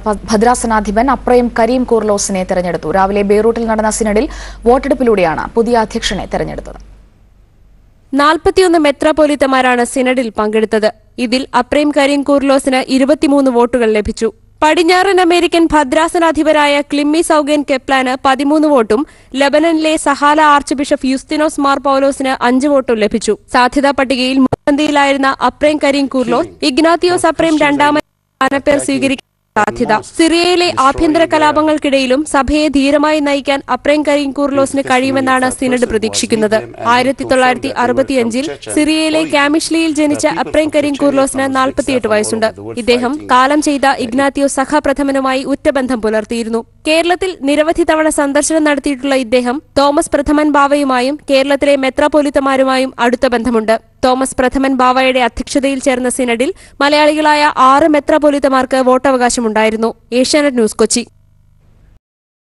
ഭദ്രാസനാധിപൻ അപ്രയം കരീം കൂർലോസിനെ തെരഞ്ഞെടുത്തു. രാവിലെ ബെയ്റൂട്ടിൽ നടന്ന സിനഡിൽ വോട്ടെടുപ്പിലൂടെയാണ് പുതിയ അധ്യക്ഷനെ തെരഞ്ഞെടുത്തത്. 41 മെത്രാപോലിത്തമാരാണ് സിനഡിൽ പങ്കെടുത്തത്. ഇതിൽ അപ്രയം കരീം കൂർലോസിന് 23 വോട്ടുകൾ ലഭിച്ചു. പടിഞ്ഞാറൻ അമേരിക്കൻ ഭദ്രാസനാധിപരായ ക്ലിമ്മി സൌഗേൻ കെപ്ലാന് 13 വോട്ടും ലബനനിലെ സഹാല ആർച്ച് ബിഷപ്പ് യുസ്തിനോസ് മാർ പൌലോസിന് 5 വോട്ടും ലഭിച്ചു. സാധ്യതാ പട്ടികയിൽ മുൻപന്തിയിലായിരുന്ന അപ്രയം കരീം കൂർലോസ് ഇഗ്നാത്തിയോസ് അപ്രയം രണ്ടാമൻ സ്ഥാനപ്പേർ സ്വീകരിക്കാൻ സാധ്യത. സിറിയയിലെ ആഭ്യന്തര കലാപങ്ങൾക്കിടയിലും സഭയെ ധീരമായി നയിക്കാൻ അപ്രയം കരീം കൂർലോസിന് കഴിയുമെന്നാണ് സിനഡ് പ്രതീക്ഷിക്കുന്നത്. 1965 സിറിയയിലെ കാമിഷ്ലിയിൽ ജനിച്ച അപ്രയം കരീം കൂർലോസിന് 48 വയസ്സുണ്ട്. ഇദ്ദേഹം കാലം ചെയ്ത ഇഗ്നാത്തിയോസ് സഖാപ്രഥമനുമായി ഉറ്റബന്ധം പുലർത്തിയിരുന്നു. കേരളത്തിൽ നിരവധി തവണ സന്ദർശനം നടത്തിയിട്ടുള്ള ഇദ്ദേഹം തോമസ് പ്രഥമൻ ബാവയുമായും കേരളത്തിലെ മെത്രാപോലിത്തമാരുമായും അടുത്ത ബന്ധമുണ്ട്. തോമസ് പ്രഥമൻ ബാവയുടെ അധ്യക്ഷതയിൽ ചേർന്ന സിനഡിൽ മലയാളികളായ 6 മെത്രാപോലിത്തമാർക്ക് വോട്ടവകാശമുണ്ടായിരുന്നു. ഏഷ്യാനെറ്റ് ന്യൂസ്, കൊച്ചി.